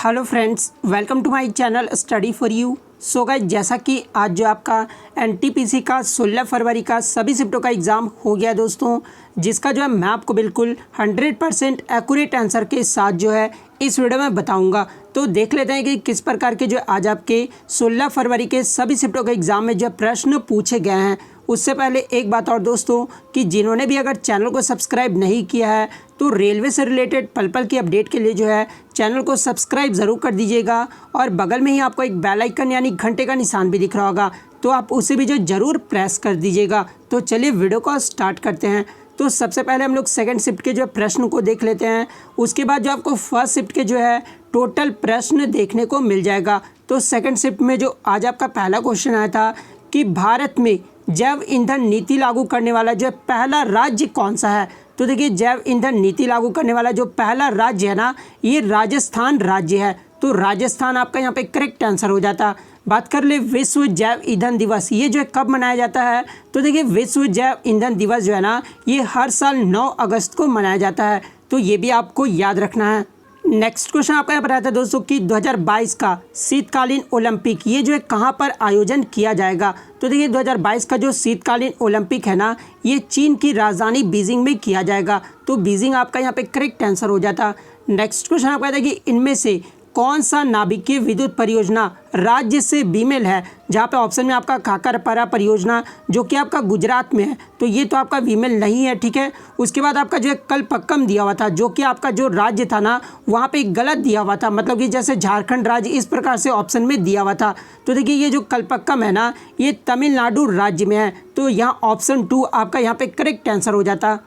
Hello friends, welcome to my channel study for you. So guys, जैसा कि आज जो आपका एनटीपीसी का 16 फरवरी का सभी शिफ्टों का एग्ज़ाम हो गया दोस्तों, जिसका जो है मैं आपको बिल्कुल 100% एक्यूरेट आंसर के साथ जो है इस वीडियो में बताऊंगा। तो देख लेते हैं कि किस प्रकार के जो आज आपके 16 फरवरी के सभी शिफ्टों के एग्ज़ाम में जो प्रश्न पूछे गए हैं। उससे पहले एक बात और दोस्तों, कि जिन्होंने भी अगर चैनल को सब्सक्राइब नहीं किया है तो रेलवे से रिलेटेड पल पल की अपडेट के लिए जो है चैनल को सब्सक्राइब ज़रूर कर दीजिएगा। और बगल में ही आपको एक बेल आइकन यानी घंटे का निशान भी दिख रहा होगा, तो आप उसे भी जो ज़रूर प्रेस कर दीजिएगा। तो चलिए वीडियो को स्टार्ट करते हैं। तो सबसे पहले हम लोग सेकंड शिफ्ट के जो प्रश्न को देख लेते हैं। उसके बाद जो आपको फर्स्ट शिफ्ट के जो है टोटल प्रश्न देखने को मिल जाएगा। तो सेकंड शिफ्ट में जो आज आपका पहला क्वेश्चन आया था कि भारत में जैव ईंधन नीति लागू करने वाला जो पहला राज्य कौन सा है। तो देखिए, जैव ईंधन नीति लागू करने वाला जो पहला राज्य है ना, ये राजस्थान राज्य है। तो राजस्थान आपका यहाँ पे करेक्ट आंसर हो जाता। बात कर ले विश्व जैव ईंधन दिवस, ये जो है कब मनाया जाता है। तो देखिए, विश्व जैव ईंधन दिवस जो है ना, ये हर साल 9 अगस्त को मनाया जाता है। तो ये भी आपको याद रखना है। नेक्स्ट क्वेश्चन आपका यहाँ पर आता है दोस्तों कि 2022 का शीतकालीन ओलंपिक ये जो है कहाँ पर आयोजन किया जाएगा। तो देखिए, 2022 का जो शीतकालीन ओलंपिक है ना, ये चीन की राजधानी बीजिंग में किया जाएगा। तो बीजिंग आपका यहाँ पे करेक्ट आंसर हो जाता। नेक्स्ट क्वेश्चन आपका आता है कि इनमें से कौन सा नाभिकीय विद्युत परियोजना राज्य से बीमेल है। जहाँ पे ऑप्शन में आपका काकरपरा परियोजना जो कि आपका गुजरात में है, तो ये तो आपका बीमेल नहीं है, ठीक है। उसके बाद आपका जो है कलपक्कम दिया हुआ था, जो कि आपका जो राज्य था ना, वहाँ पे गलत दिया हुआ था, मतलब कि जैसे झारखंड राज्य इस प्रकार से ऑप्शन में दिया हुआ था। तो देखिए, ये जो कलपक्कम है ना, ये तमिलनाडु राज्य में है। तो यहाँ ऑप्शन 2 आपका यहाँ पे करेक्ट आंसर हो जाता।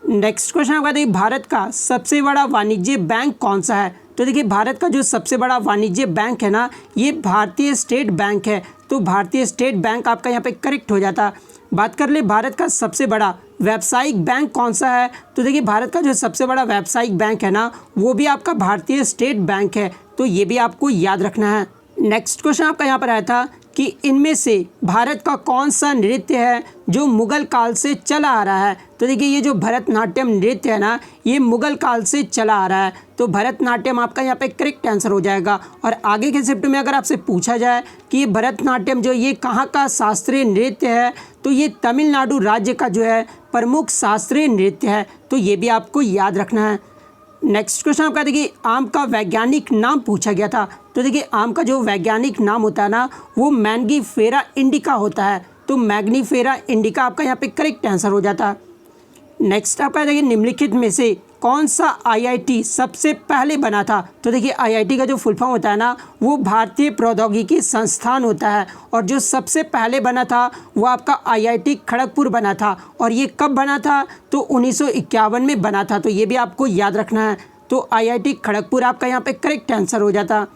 नेक्स्ट क्वेश्चन आपका देखिए, भारत का सबसे बड़ा वाणिज्य बैंक कौन सा है। तो देखिए, भारत का जो सबसे बड़ा वाणिज्य बैंक है ना, ये भारतीय स्टेट बैंक है। तो भारतीय स्टेट बैंक आपका यहाँ पे करेक्ट हो जाता। बात कर ले भारत का सबसे बड़ा व्यावसायिक बैंक कौन सा है। तो देखिए, भारत का जो सबसे बड़ा व्यावसायिक बैंक है ना, वो भी आपका भारतीय स्टेट बैंक है। तो ये भी आपको याद रखना है। नेक्स्ट क्वेश्चन आपका यहाँ पर आया था कि इनमें से भारत का कौन सा नृत्य है जो मुगल काल से चला आ रहा है। तो देखिए, ये जो भरतनाट्यम नृत्य है ना, ये मुगल काल से चला आ रहा है। तो भरतनाट्यम आपका यहाँ पे करेक्ट आंसर हो जाएगा। और आगे के शिफ्ट में अगर आपसे पूछा जाए कि ये भरतनाट्यम जो ये कहाँ का शास्त्रीय नृत्य है, तो ये तमिलनाडु राज्य का जो है प्रमुख शास्त्रीय नृत्य है। तो ये भी आपको याद रखना है। नेक्स्ट क्वेश्चन आपका देखिए, आम का वैज्ञानिक नाम पूछा गया था। तो देखिए, आम का जो वैज्ञानिक नाम होता है ना, वो मैंगीफेरा इंडिका होता है। तो मैग्नीफेरा इंडिका आपका यहाँ पे करेक्ट आंसर हो जाता। नेक्स्ट आपका देखिए, निम्नलिखित में से कौन सा आईआईटी सबसे पहले बना था। तो देखिए, आईआईटी का जो फुल फॉर्म होता है ना, वो भारतीय प्रौद्योगिकी संस्थान होता है। और जो सबसे पहले बना था वो आपका आईआईटी खड़गपुर बना था। और ये कब बना था, तो 1951 में बना था। तो ये भी आपको याद रखना है। तो आईआईटी खड़गपुर आपका यहाँ पे करेक्ट आंसर हो जाता।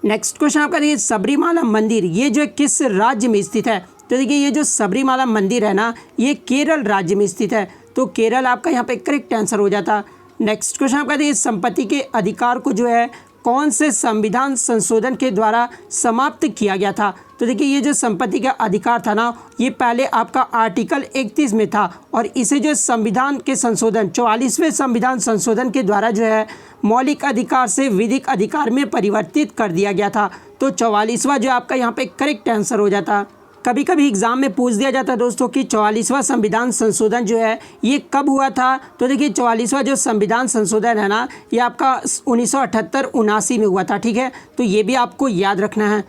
नेक्स्ट क्वेश्चन आपका देखिए, सबरीमाला मंदिर ये जो किस राज्य में स्थित है। तो देखिए, ये जो सबरीमाला मंदिर है ना, ये केरल राज्य में स्थित है। तो केरल आपका यहाँ पे करेक्ट आंसर हो जाता। नेक्स्ट क्वेश्चन आपका देखिए, संपत्ति के अधिकार को जो है कौन से संविधान संशोधन के द्वारा समाप्त किया गया था। तो देखिए, ये जो संपत्ति का अधिकार था ना, ये पहले आपका आर्टिकल 31 में था। और इसे जो संविधान के संशोधन 44वें संविधान संशोधन के द्वारा जो है मौलिक अधिकार से विधिक अधिकार में परिवर्तित कर दिया गया था। तो 44वां जो आपका यहाँ पे करेक्ट आंसर हो जाता। कभी कभी एग्जाम में पूछ दिया जाता है दोस्तों कि 44वां संविधान संशोधन जो है ये कब हुआ था। तो देखिए, 44वां जो संविधान संशोधन है ना, ये आपका 1978-79 में हुआ था, ठीक है। तो ये भी आपको याद रखना है।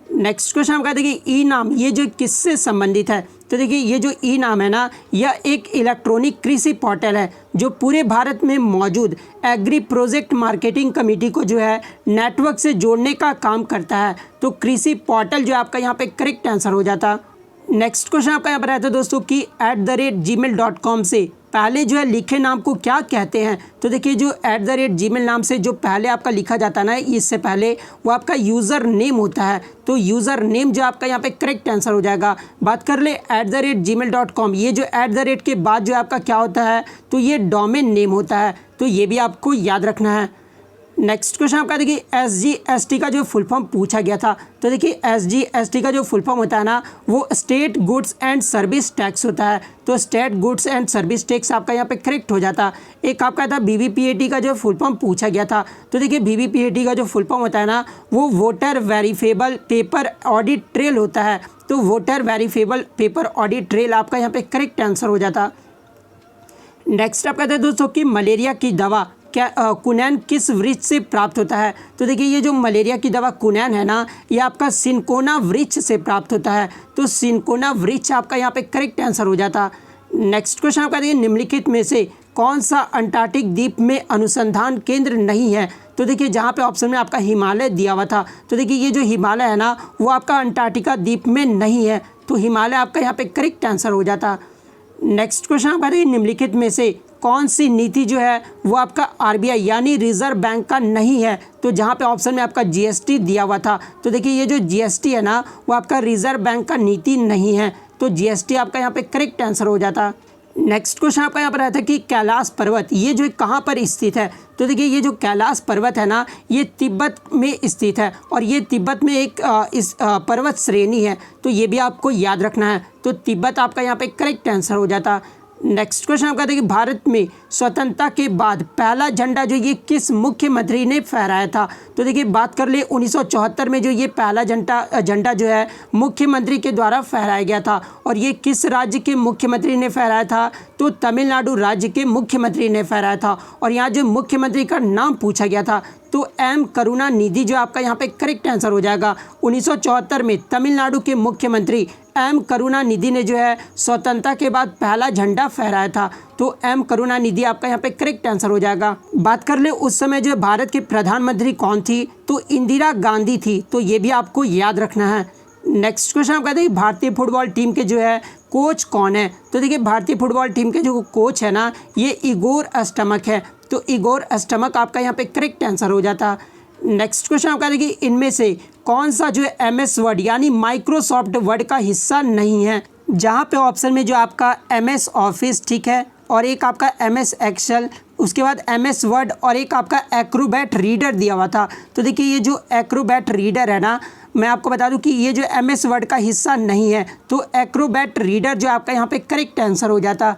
नेक्स्ट क्वेश्चन आपका देखिए, ई नाम ये जो किससे संबंधित है। तो देखिए, ये जो ई नाम है ना, यह एक इलेक्ट्रॉनिक कृषि पोर्टल है जो पूरे भारत में मौजूद एग्री प्रोजेक्ट मार्केटिंग कमेटी को जो है नेटवर्क से जोड़ने का काम करता है। तो कृषि पोर्टल जो आपका यहाँ पे करेक्ट आंसर हो जाता। नेक्स्ट क्वेश्चन आपका यहाँ पर आता है दोस्तों कि @gmail.com से पहले जो है लिखे नाम को क्या कहते हैं। तो देखिए, जो @gmail नाम से जो पहले आपका लिखा जाता है ना, इससे पहले वो आपका यूज़र नेम होता है। तो यूज़र नेम जो आपका यहाँ पे करेक्ट आंसर हो जाएगा। बात कर ले @gmail.com, ये जो @ के बाद जो आपका क्या होता है, तो ये डोमेन नेम होता है। तो ये भी आपको याद रखना है। नेक्स्ट क्वेश्चन आपका देखिए SGST का जो फुल फॉर्म पूछा गया था। तो देखिए SGST का जो फुल फॉर्म होता है ना वो state goods and service tax होता है। तो state goods and service tax आपका यहाँ पे करेक्ट हो जाता। एक आपका था BVPAT का जो फुल फॉर्म पूछा गया था। तो देखिए BVPAT का जो फुल फॉर्म होता है ना वो voter verifiable paper audit trail होता है। तो voter verifiable paper audit trail आपका यहाँ पे करेक्ट आंसर हो जाता। नेक्स्ट आप कहते हैं दोस्तों कि मलेरिया की दवा क्या कुनैन किस वृक्ष से प्राप्त होता है। तो देखिए ये जो मलेरिया की दवा कुनैन है ना ये आपका सिनकोना वृक्ष से प्राप्त होता है। तो सिनकोना वृक्ष आपका यहाँ पे करेक्ट आंसर हो जाता। नेक्स्ट क्वेश्चन आपका देखिए निम्नलिखित में से कौन सा अंटार्कटिक द्वीप में अनुसंधान केंद्र नहीं है। तो देखिए जहाँ पे ऑप्शन में आपका हिमालय दिया हुआ था। तो देखिए ये जो हिमालय है ना वो आपका अंटार्कटिका द्वीप में नहीं है। तो हिमालय आपका यहाँ पे करेक्ट आंसर हो जाता। नेक्स्ट क्वेश्चन आपका देखिए निम्नलिखित में से कौन सी नीति जो है वो आपका RBI यानी रिजर्व बैंक का नहीं है। तो जहाँ पे ऑप्शन में आपका GST दिया हुआ था। तो देखिए ये जो GST है ना वो आपका रिजर्व बैंक का नीति नहीं है। तो GST आपका यहाँ पे करेक्ट आंसर हो जाता। नेक्स्ट क्वेश्चन आपका यहाँ पर रहता है कि कैलाश पर्वत ये जो कहाँ पर स्थित है। तो देखिए ये जो कैलाश पर्वत है ना ये तिब्बत में स्थित है और ये तिब्बत में एक इस पर्वत श्रेणी है। तो ये भी आपको याद रखना है। तो तिब्बत आपका यहाँ पे करेक्ट आंसर हो जाता। नेक्स्ट क्वेश्चन आपका देखिए भारत में स्वतंत्रता के बाद पहला झंडा जो ये किस मुख्यमंत्री ने फहराया था। तो देखिए बात कर ले 1974 में जो ये पहला झंडा जो है मुख्यमंत्री के द्वारा फहराया गया था और ये किस राज्य के मुख्यमंत्री ने फहराया था। तो तमिलनाडु राज्य के मुख्यमंत्री ने फहराया था और यहाँ जो मुख्यमंत्री का नाम पूछा गया था तो M करुणानिधि जो आपका यहाँ पे करेक्ट आंसर हो जाएगा। 1974 में तमिलनाडु के मुख्यमंत्री M करुणानिधि ने जो है स्वतंत्रता के बाद पहला झंडा फहराया था। तो M करुणानिधि आपका यहाँ पे करेक्ट आंसर हो जाएगा। बात कर ले उस समय जो भारत के प्रधानमंत्री कौन थी। तो इंदिरा गांधी थी। तो ये भी आपको याद रखना है। नेक्स्ट क्वेश्चन आप कहते हैं भारतीय फुटबॉल टीम के जो है कोच कौन है। तो देखिए भारतीय फुटबॉल टीम के जो कोच है ना ये इगोर अस्टमक है। तो इगोर अस्टमक आपका यहाँ पे करेक्ट आंसर हो जाता। नेक्स्ट क्वेश्चन आपका देखिए इनमें से कौन सा जो है MS वर्ड यानी माइक्रोसॉफ्ट वर्ड का हिस्सा नहीं है। जहाँ पे ऑप्शन में जो आपका MS ऑफिस ठीक है और एक आपका MS एक्सेल उसके बाद MS वर्ड और एक आपका एक्रोबैट रीडर दिया हुआ था। तो देखिए ये जो एक्रोबैट रीडर है ना मैं आपको बता दूं कि ये जो MS वर्ड का हिस्सा नहीं है। तो एक्रोबैट रीडर जो आपका यहाँ पे करेक्ट आंसर हो जाता।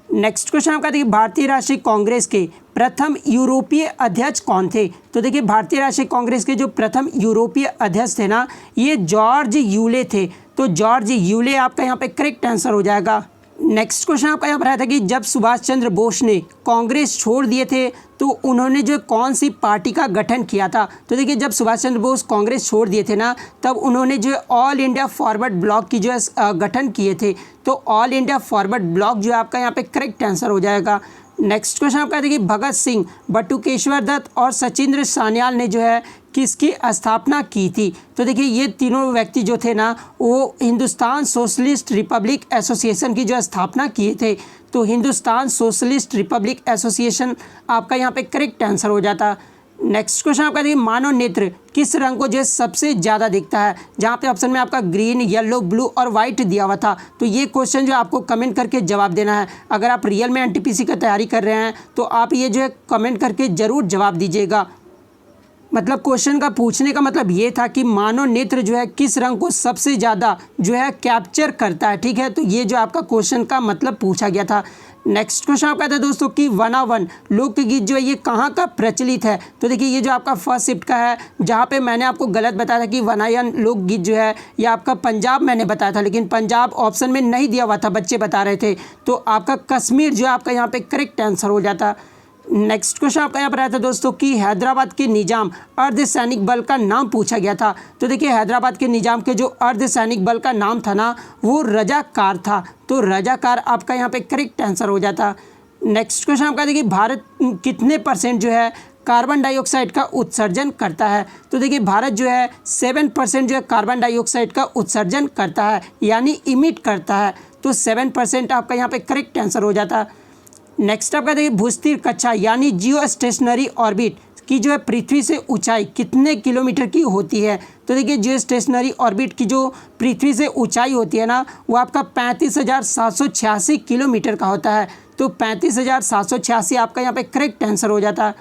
नेक्स्ट क्वेश्चन आपका देखिए भारतीय राष्ट्रीय कांग्रेस के प्रथम यूरोपीय अध्यक्ष कौन थे। तो देखिए भारतीय राष्ट्रीय कांग्रेस के जो प्रथम यूरोपीय अध्यक्ष थे ना ये जॉर्ज यूले थे। तो जॉर्ज यूले आपका यहाँ पे करेक्ट आंसर हो जाएगा। नेक्स्ट क्वेश्चन आपका यहाँ पर आया था कि जब सुभाष चंद्र बोस ने कांग्रेस छोड़ दिए थे तो उन्होंने जो कौन सी पार्टी का गठन किया था। तो देखिए जब सुभाष चंद्र बोस कांग्रेस छोड़ दिए थे ना तब उन्होंने जो ऑल इंडिया फॉरवर्ड ब्लॉक की जो है गठन किए थे। तो ऑल इंडिया फॉरवर्ड ब्लॉक जो है आपका यहाँ पे करेक्ट आंसर हो जाएगा। नेक्स्ट क्वेश्चन आपका देखिए भगत सिंह बटुकेश्वर दत्त और सचिंद्र सान्याल ने जो है किसकी स्थापना की थी। तो देखिए ये तीनों व्यक्ति जो थे ना वो हिंदुस्तान सोशलिस्ट रिपब्लिक एसोसिएशन की जो स्थापना किए थे। तो हिंदुस्तान सोशलिस्ट रिपब्लिक एसोसिएशन आपका यहाँ पे करेक्ट आंसर हो जाता। नेक्स्ट क्वेश्चन आपका देखिए मानव नेत्र किस रंग को जो है सबसे ज़्यादा दिखता है। जहाँ पे ऑप्शन में आपका ग्रीन येलो ब्लू और वाइट दिया हुआ था। तो ये क्वेश्चन जो आपको कमेंट करके जवाब देना है। अगर आप रियल में NTPC की तैयारी कर रहे हैं तो आप ये जो है कमेंट करके ज़रूर जवाब दीजिएगा। मतलब क्वेश्चन का पूछने का मतलब ये था कि मानव नेत्र जो है किस रंग को सबसे ज़्यादा जो है कैप्चर करता है। ठीक है तो ये जो आपका क्वेश्चन का मतलब पूछा गया था। नेक्स्ट क्वेश्चन आपका था दोस्तों कि वनावन लोकगीत जो है ये कहाँ का प्रचलित है। तो देखिए ये जो आपका फर्स्ट शिफ्ट का है जहाँ पे मैंने आपको गलत बताया था कि वनायन लोकगीत जो है ये आपका पंजाब मैंने बताया था लेकिन पंजाब ऑप्शन में नहीं दिया हुआ था बच्चे बता रहे थे। तो आपका कश्मीर जो आपका यहाँ पे करेक्ट आंसर हो जाता। नेक्स्ट क्वेश्चन आपका यहाँ पर आया था दोस्तों कि हैदराबाद के निजाम अर्धसैनिक बल का नाम पूछा गया था। तो देखिए हैदराबाद के निजाम के जो अर्धसैनिक बल का नाम था ना वो रजाकार था। तो रजाकार आपका यहाँ पे करेक्ट आंसर हो जाता। नेक्स्ट क्वेश्चन आपका देखिए भारत कितने % जो है कार्बन डाइऑक्साइड का उत्सर्जन करता है। तो देखिए भारत जो है 7% जो है कार्बन डाइऑक्साइड का उत्सर्जन करता है यानी इमिट करता है। तो 7% आपका यहाँ पे करेक्ट आंसर हो जाता। नेक्स्ट आपका देखिए भूस्थिर कक्षा यानी जियो स्टेशनरी ऑर्बिट की जो है पृथ्वी से ऊंचाई कितने किलोमीटर की होती है। तो देखिए जियो स्टेशनरी ऑर्बिट की जो पृथ्वी से ऊंचाई होती है ना वो आपका 35,786 किलोमीटर का होता है। तो 35,786 आपका यहाँ पे करेक्ट आंसर हो जाता है।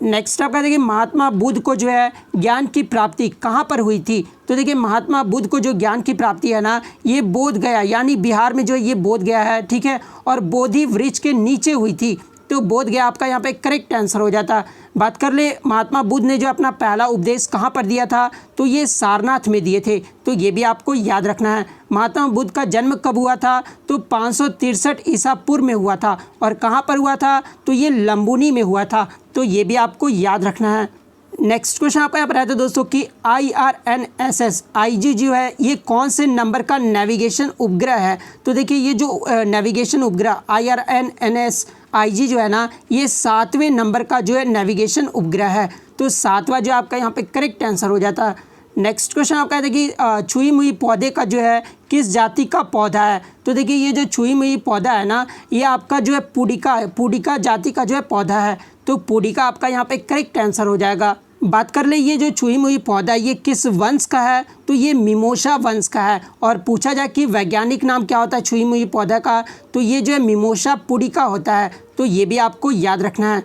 नेक्स्ट आपका देखिए महात्मा बुद्ध को जो है ज्ञान की प्राप्ति कहाँ पर हुई थी। तो देखिए महात्मा बुद्ध को जो ज्ञान की प्राप्ति है ना, ये बोध गया यानी बिहार में जो है ये बोध गया है, ठीक है, और बोधि वृक्ष के नीचे हुई थी। तो बोध गया आपका यहाँ पे करेक्ट आंसर हो जाता। बात कर ले महात्मा बुद्ध ने जो अपना पहला उपदेश कहाँ पर दिया था, तो ये सारनाथ में दिए थे। तो ये भी आपको याद रखना है। महात्मा बुद्ध का जन्म कब हुआ था, तो 563 ईसा पूर्व में हुआ था। और कहाँ पर हुआ था, तो ये लंबुनी में हुआ था। तो ये भी आपको याद रखना है। नेक्स्ट क्वेश्चन आपका यहाँ पर रहता है दोस्तों कि IRNSS IG जो है ये कौन से नंबर का नेविगेशन उपग्रह है। तो देखिए ये जो नेविगेशन उपग्रह IRNSS IG जो है ना, ये 7वें नंबर का जो है नेविगेशन उपग्रह है। तो 7वां जो आपका यहाँ पे करेक्ट आंसर हो जाता है। नेक्स्ट क्वेश्चन आपका है कि छुई मुई पौधे का जो है किस जाति का पौधा है। तो देखिए ये जो छुई मुई पौधा है ना, ये आपका जो है पुडिका जाति का जो है पौधा है। तो पुडिका आपका यहाँ पे करेक्ट आंसर हो जाएगा। बात कर ले ये जो छुई मुई पौधा ये किस वंश का है, तो ये मिमोसा वंश का है। और पूछा जाए कि वैज्ञानिक नाम क्या होता है छुई मुई पौधा का, तो ये जो है मिमोसा पुडिका होता है। तो ये भी आपको याद रखना है।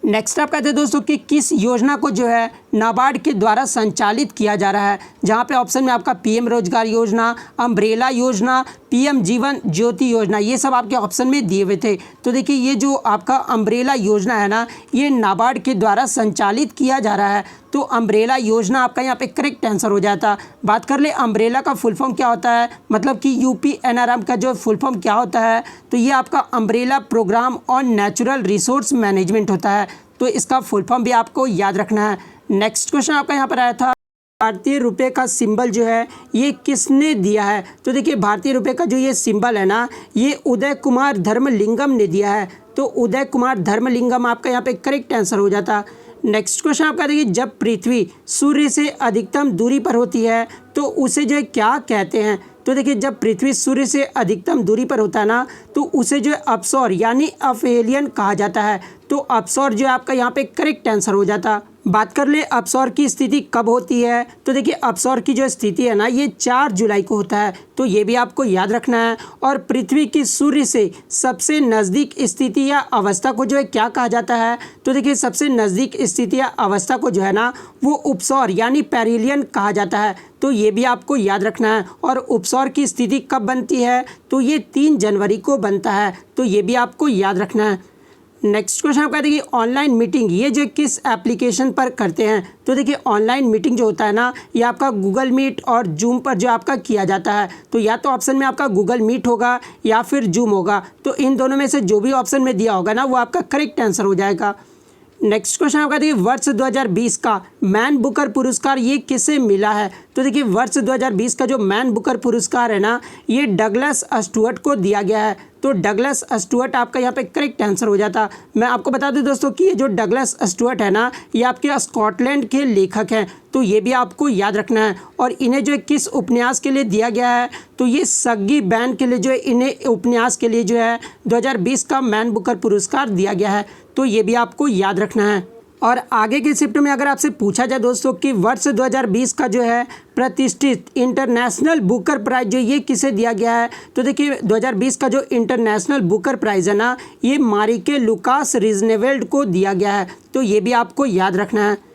नेक्स्ट आप कहते हैं दोस्तों कि किस योजना को जो है नाबार्ड के द्वारा संचालित किया जा रहा है। जहाँ पे ऑप्शन में आपका PM रोजगार योजना, अम्ब्रेला योजना, PM जीवन ज्योति योजना, ये सब आपके ऑप्शन में दिए हुए थे। तो देखिए ये जो आपका अम्ब्रेला योजना है ना, ये नाबार्ड के द्वारा संचालित किया जा रहा है। तो अम्ब्रेला योजना आपका यहाँ पे करेक्ट आंसर हो जाता। बात कर ले अम्ब्रेला का फुल फॉर्म क्या होता है, मतलब कि UPNRM का जो फुल फॉर्म क्या होता है, तो ये आपका umbrella programme on natural resource management होता है। तो इसका फुल फॉर्म भी आपको याद रखना है। नेक्स्ट क्वेश्चन आपका यहाँ पर आया था भारतीय रुपये का सिंबल जो है ये किसने दिया है। तो देखिए भारतीय रुपये का जो ये सिंबल है ना, ये उदय कुमार धर्मलिंगम ने दिया है। तो उदय कुमार धर्मलिंगम आपका यहाँ पे करेक्ट आंसर हो जाता। नेक्स्ट क्वेश्चन आपका देखिए जब पृथ्वी सूर्य से अधिकतम दूरी पर होती है तो उसे जो है क्या कहते हैं। तो देखिए जब पृथ्वी सूर्य से अधिकतम दूरी पर होता है ना, तो उसे जो है अपसौर यानी अफेलियन कहा जाता है। तो अपसौर जो है आपका यहाँ पे करेक्ट आंसर हो जाता। बात कर ले अपसौर की स्थिति कब होती है। तो देखिए अपसौर की जो स्थिति है ना, ये 4 जुलाई को होता है। तो ये भी आपको याद रखना है। और पृथ्वी की सूर्य से सबसे नज़दीक स्थिति या अवस्था को जो है क्या कहा जाता है। तो देखिए सबसे नज़दीक स्थिति या अवस्था को जो है ना, वो उपसौर यानी पेरिलियन कहा जाता है। तो ये भी आपको याद रखना है। और उपसौर की स्थिति कब बनती है, तो ये 3 जनवरी को बनता है। तो ये भी आपको याद रखना है। नेक्स्ट क्वेश्चन आपका देखिए ऑनलाइन मीटिंग ये जो किस एप्लीकेशन पर करते हैं। तो देखिए ऑनलाइन मीटिंग जो होता है ना, ये आपका गूगल मीट और जूम पर जो आपका किया जाता है। तो या तो ऑप्शन में आपका गूगल मीट होगा या फिर जूम होगा। तो इन दोनों में से जो भी ऑप्शन में दिया होगा ना, वो आपका करेक्ट आंसर हो जाएगा। नेक्स्ट क्वेश्चन आपका देखिए वर्ष 2020 का मैन बुकर पुरस्कार ये किसे मिला है। तो देखिए वर्ष 2020 का जो मैन बुकर पुरस्कार है ना, ये डगलस स्टुअर्ट को दिया गया है। तो डगलस स्टुअर्ट आपका यहाँ पे करेक्ट आंसर हो जाता। मैं आपको बता दूं दोस्तों कि ये जो डगलस स्टुअर्ट है ना, ये आपके स्कॉटलैंड के लेखक हैं। तो ये भी आपको याद रखना है। और इन्हें जो है किस उपन्यास के लिए दिया गया है, तो ये सग्गी बैन के लिए जो है इन्हें उपन्यास के लिए जो है 2020 का मैन बुकर पुरस्कार दिया गया है। तो ये भी आपको याद रखना है। और आगे के शिफ्ट में अगर आपसे पूछा जाए दोस्तों कि वर्ष 2020 का जो है प्रतिष्ठित इंटरनेशनल बुकर प्राइज़ जो ये किसे दिया गया है। तो देखिए 2020 का जो इंटरनेशनल बुकर प्राइज़ है ना, ये मारिके लुकास रिजनेवेल्ड को दिया गया है। तो ये भी आपको याद रखना है।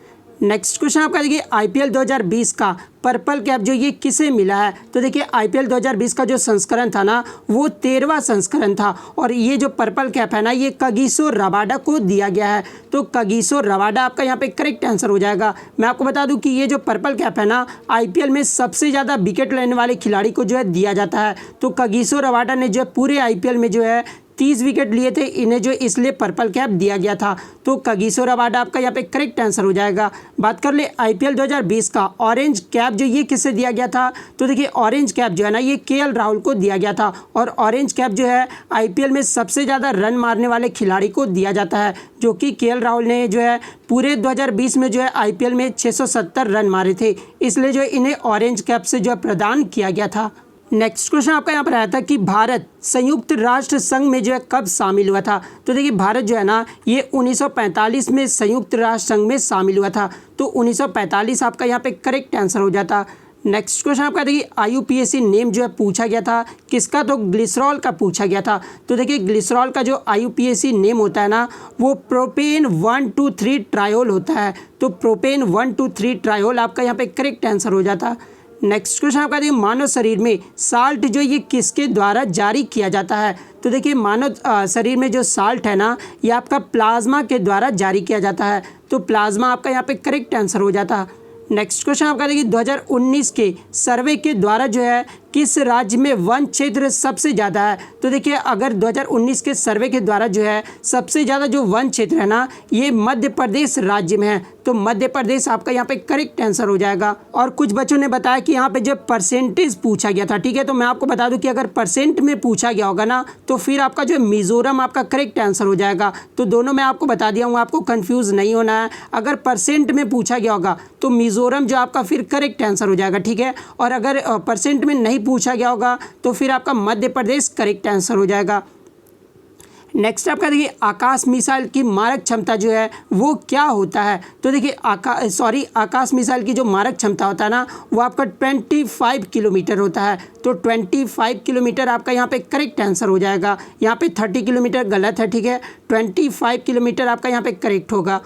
नेक्स्ट क्वेश्चन आपका देखिए IPL 2020 का पर्पल कैप जो ये किसे मिला है। तो देखिए IPL 2020 का जो संस्करण था ना, वो 13वां संस्करण था। और ये जो पर्पल कैप है ना, ये कगिसो रबाडा को दिया गया है। तो कगिसो रबाडा आपका यहाँ पे करेक्ट आंसर हो जाएगा। मैं आपको बता दूं कि ये जो पर्पल कैप है ना, IPL में सबसे ज़्यादा विकेट लेने वाले खिलाड़ी को जो है दिया जाता है। तो कगिसो रबाडा ने जो है पूरे IPL में जो है 30 विकेट लिए थे, इन्हें जो इसलिए पर्पल कैप दिया गया था। तो कगिसो रबाडा आपका यहाँ पे करेक्ट आंसर हो जाएगा। बात कर ले IPL 2020 का ऑरेंज कैप जो ये किसे दिया गया था। तो देखिए ऑरेंज कैप जो है ना, ये KL राहुल को दिया गया था। और ऑरेंज कैप जो है IPL में सबसे ज़्यादा रन मारने वाले खिलाड़ी को दिया जाता है, जो कि KL राहुल ने जो है पूरे 2020 में जो है IPL में 670 रन मारे थे। इसलिए जो इन्हें ऑरेंज कैप से जो है प्रदान किया गया था। नेक्स्ट क्वेश्चन आपका यहाँ पर आया था कि भारत संयुक्त राष्ट्र संघ में जो है कब शामिल हुआ था। तो देखिए भारत जो है ना, ये 1945 में संयुक्त राष्ट्र संघ में शामिल हुआ था। तो 1945 आपका यहाँ पे करेक्ट आंसर हो जाता। नेक्स्ट क्वेश्चन आपका देखिए IUPAC नेम जो है पूछा गया था किसका, तो ग्लिसरॉल का पूछा गया था। तो देखिए ग्लिसरॉल का जो IUPAC नेम होता है ना वो प्रोपेन 1,2,3 ट्रायोल होता है। तो प्रोपेन 1,2,3 ट्रायोल आपका यहाँ पे करेक्ट आंसर हो जाता। नेक्स्ट क्वेश्चन आपका देखिए मानव शरीर में साल्ट जो ये किसके द्वारा जारी किया जाता है। तो देखिए मानव शरीर में जो साल्ट है ना ये आपका प्लाज्मा के द्वारा जारी किया जाता है। तो प्लाज्मा आपका यहाँ पे करेक्ट आंसर हो जाता। नेक्स्ट क्वेश्चन आपका देखिए 2019 के सर्वे के द्वारा जो है किस राज्य में वन क्षेत्र सबसे ज़्यादा है। तो देखिए अगर 2019 के सर्वे के द्वारा जो है सबसे ज़्यादा जो वन क्षेत्र है ना ये मध्य प्रदेश राज्य में है। तो मध्य प्रदेश आपका यहाँ पे करेक्ट आंसर हो जाएगा। और कुछ बच्चों ने बताया कि यहाँ पे जो परसेंटेज पूछा गया था, ठीक है, तो मैं आपको बता दूं कि अगर परसेंट में पूछा गया होगा ना तो फिर आपका जो मिजोरम आपका करेक्ट आंसर हो जाएगा। तो दोनों मैं आपको बता दिया हूँ, आपको कन्फ्यूज़ नहीं होना है। अगर परसेंट में पूछा गया होगा तो मिजोरम जो आपका फिर करेक्ट आंसर हो जाएगा, ठीक है। और अगर परसेंट में नहीं पूछा गया होगा तो फिर आपका मध्य प्रदेश करेक्ट आंसर हो जाएगा। नेक्स्ट आपका देखिए आकाश मिसाइल की मारक क्षमता जो है वो क्या होता है। तो देखिए आकाश मिसाइल की जो मारक क्षमता होता है ना वो आपका 25 किलोमीटर होता है। तो 25 किलोमीटर आपका यहाँ पे करेक्ट आंसर हो जाएगा। यहाँ पे 30 किलोमीटर गलत है, ठीक है, 25 किलोमीटर आपका यहाँ पे करेक्ट होगा।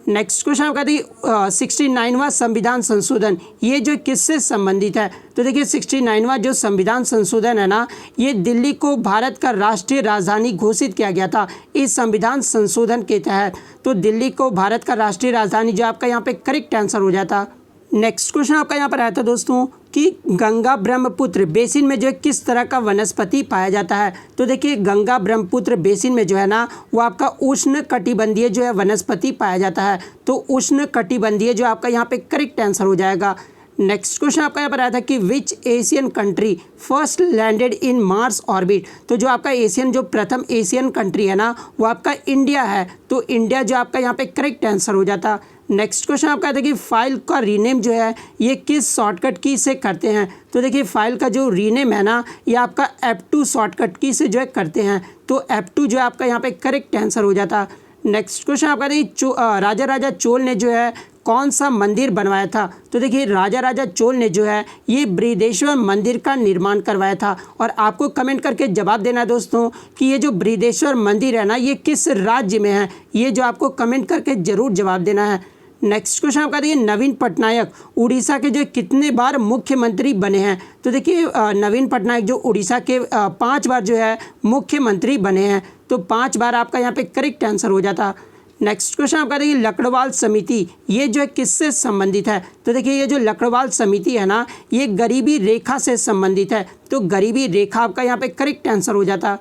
नेक्स्ट क्वेश्चन आपका देखिए 69वां संविधान संशोधन ये जो किससे संबंधित है। तो देखिए 69वां जो संविधान संशोधन है ना ये दिल्ली को भारत का राष्ट्रीय राजधानी घोषित किया गया था इस संविधान संशोधन के तहत। तो दिल्ली को भारत का राष्ट्रीय राजधानी जो आपका यहाँ पे करेक्ट आंसर हो जाता। नेक्स्ट क्वेश्चन आपका यहाँ पर आया था दोस्तों कि गंगा ब्रह्मपुत्र बेसिन में जो है किस तरह का वनस्पति पाया जाता है। तो देखिए गंगा ब्रह्मपुत्र बेसिन में जो है ना वो आपका उष्ण कटिबंधीय जो है वनस्पति पाया जाता है। तो उष्ण कटिबंधीय जो आपका यहाँ पे करेक्ट आंसर हो जाएगा। नेक्स्ट क्वेश्चन आपका यहाँ पर आया था कि which Asian country first landed in Mars orbit. तो जो आपका जो प्रथम एशियन कंट्री है ना वो आपका इंडिया है। तो इंडिया जो आपका यहाँ पे करेक्ट आंसर हो जाता। नेक्स्ट क्वेश्चन आपका देखिए फाइल का रीनेम जो है ये किस शॉर्टकट की से करते हैं। तो देखिए फाइल का जो रीनेम है ना ये आपका F2 शॉर्टकट की से जो है करते हैं। तो F2 जो है आपका यहाँ पे करेक्ट आंसर हो जाता। नेक्स्ट क्वेश्चन आपका देखिए राजा चोल ने जो है कौन सा मंदिर बनवाया था। तो देखिए राजा चोल ने जो है ये बृहदेश्वर मंदिर का निर्माण करवाया था। और आपको कमेंट करके जवाब देना है दोस्तों कि ये जो बृहदेश्वर मंदिर है ना ये किस राज्य में है, ये जो आपको कमेंट करके ज़रूर जवाब देना है। नेक्स्ट क्वेश्चन आपका देखिए नवीन पटनायक उड़ीसा के जो कितने बार मुख्यमंत्री बने हैं। तो देखिए नवीन पटनायक जो उड़ीसा के 5 बार जो है मुख्यमंत्री बने हैं। तो 5 बार आपका यहाँ पे करेक्ट आंसर हो जाता। नेक्स्ट क्वेश्चन आपका देखिए लकड़वाल समिति ये जो है किससे संबंधित है। तो देखिए ये जो लकड़वाल समिति है ना ये गरीबी रेखा से संबंधित है। तो गरीबी रेखा आपका यहाँ पे करेक्ट आंसर हो जाता।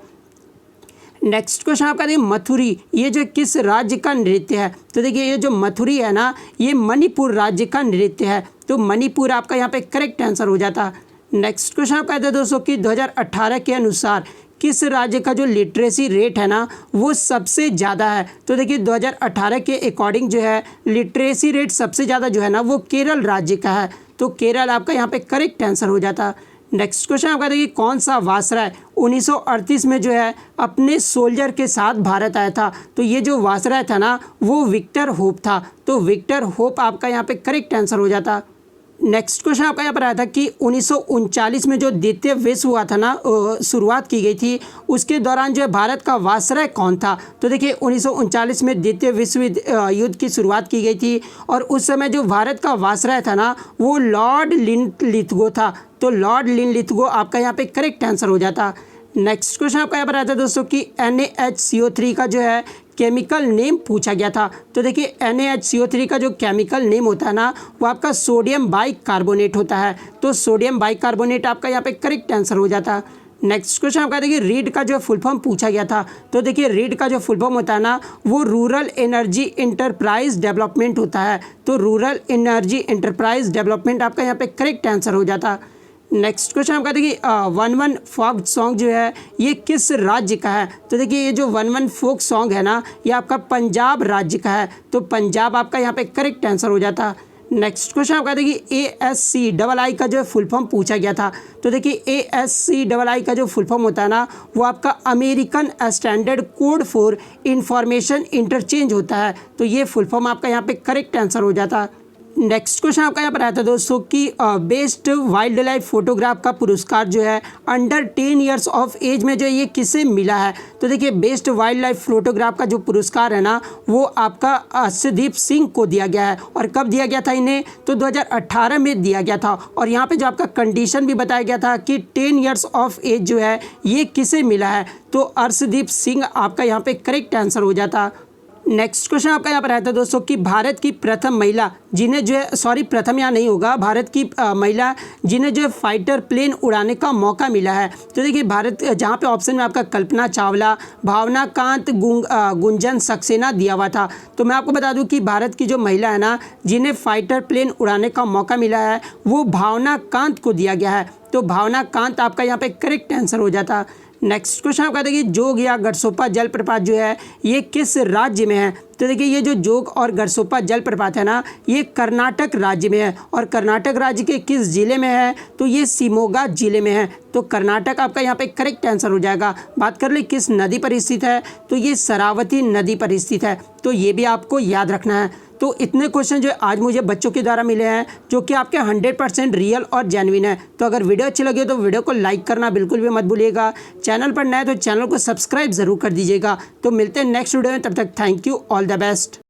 नेक्स्ट क्वेश्चन आपका देखिए मथुरी ये जो किस राज्य का नृत्य है। तो देखिए ये जो मथुरी है ना ये मणिपुर राज्य का नृत्य है। तो मणिपुर आपका यहाँ पे करेक्ट आंसर हो जाता। नेक्स्ट क्वेश्चन आपका है दोस्तों कि 2018 के अनुसार किस राज्य का जो लिटरेसी रेट है ना वो सबसे ज़्यादा है। तो देखिए 2018 के अकॉर्डिंग जो है लिटरेसी रेट सबसे ज़्यादा जो है ना वो केरल राज्य का है। तो केरल आपका यहाँ पे करेक्ट आंसर हो जाता। नेक्स्ट क्वेश्चन आपका देखिए कौन सा वायसराय 1938 में जो है अपने सोल्जर के साथ भारत आया था। तो ये जो वायसराय था ना वो विक्टर होप था। तो विक्टर होप आपका यहाँ पे करेक्ट आंसर हो जाता। नेक्स्ट क्वेश्चन आपका यहाँ पर आया था कि 1939 में जो द्वितीय विश्व हुआ था ना शुरुआत की गई थी उसके दौरान जो है भारत का वायसराय कौन था। तो देखिए 1939 में द्वितीय विश्व युद्ध की शुरुआत की गई थी और उस समय जो भारत का वायसराय था ना वो लॉर्ड लिनलिथगो था। तो लॉर्ड लिनलिथगो आपका यहाँ पे करेक्ट आंसर हो जाता। नेक्स्ट क्वेश्चन आपका यहाँ पर आता है दोस्तों कि NaHCO3 का जो है केमिकल नेम पूछा गया था। तो देखिए NaHCO3 का जो केमिकल नेम होता है ना वो आपका सोडियम बाइकार्बोनेट होता है। तो सोडियम बाइकार्बोनेट आपका यहाँ पे करेक्ट आंसर हो जाता। नेक्स्ट क्वेश्चन आपका देखिए रीड का जो फुल फॉर्म पूछा गया था। तो देखिए रीड का जो फुल फॉर्म होता है ना वो रूरल एनर्जी इंटरप्राइज डेवलपमेंट होता है। तो रूरल एनर्जी इंटरप्राइज डेवलपमेंट आपका यहाँ पे करेक्ट आंसर हो जाता। नेक्स्ट क्वेश्चन आपका देखिए वन फोक सॉन्ग जो है ये किस राज्य का है। तो देखिए ये जो वन फोक सॉन्ग है ना ये आपका पंजाब राज्य का है। तो पंजाब आपका यहाँ पे करेक्ट आंसर हो जाता। नेक्स्ट क्वेश्चन आपका देखिए ASCII का जो फुल फॉर्म पूछा गया था। तो देखिए ASCII का जो फुल फॉर्म होता है ना वो आपका American standard code for information interchange होता है। तो ये फुल फॉर्म आपका यहाँ पे करेक्ट आंसर हो जाता। नेक्स्ट क्वेश्चन आपका यहाँ पर आता है दोस्तों कि बेस्ट वाइल्ड लाइफ फोटोग्राफ का पुरस्कार जो है अंडर 10 ईयर्स ऑफ एज में जो है ये किसे मिला है। तो देखिए बेस्ट वाइल्ड लाइफ फोटोग्राफ का जो पुरस्कार है ना वो आपका अर्शदीप सिंह को दिया गया है। और कब दिया गया था इन्हें, तो 2018 में दिया गया था। और यहाँ पे जो आपका कंडीशन भी बताया गया था कि 10 ईयर्स ऑफ एज जो है ये किसे मिला है, तो अर्शदीप सिंह आपका यहाँ पे करेक्ट आंसर हो जाता। नेक्स्ट क्वेश्चन आपका यहाँ पर रहता है दोस्तों कि भारत की प्रथम महिला जिन्हें जो है प्रथम यहाँ नहीं होगा, भारत की महिला जिन्हें जो है फाइटर प्लेन उड़ाने का मौका मिला है। तो देखिए भारत जहाँ पे ऑप्शन में आपका कल्पना चावला, भावना कांत, गुंजन सक्सेना दिया हुआ था। तो मैं आपको बता दूं कि भारत की जो महिला है ना जिन्हें फाइटर प्लेन उड़ाने का मौका मिला है वो भावना कांत को दिया गया है। तो भावना कांत आपका यहाँ पे करेक्ट आंसर हो जाता। नेक्स्ट क्वेश्चन आपका देखिए जोग या गरसोपा जलप्रपात जो है ये किस राज्य में है। तो देखिए ये जो जोग और गरसोपा जलप्रपात है ना ये कर्नाटक राज्य में है। और कर्नाटक राज्य के किस जिले में है, तो ये शिमोगा जिले में है। तो कर्नाटक आपका यहाँ पे करेक्ट आंसर हो जाएगा। बात कर ले किस नदी पर स्थित है, तो ये शरावती नदी पर स्थित है। तो ये भी आपको याद रखना है। तो इतने क्वेश्चन जो आज मुझे बच्चों के द्वारा मिले हैं जो कि आपके 100% रियल और जेन्युइन है। तो अगर वीडियो अच्छी लगे तो वीडियो को लाइक करना बिल्कुल भी मत भूलिएगा। चैनल पर नए तो चैनल को सब्सक्राइब ज़रूर कर दीजिएगा। तो मिलते हैं नेक्स्ट वीडियो में, तब तक thank you, all the best.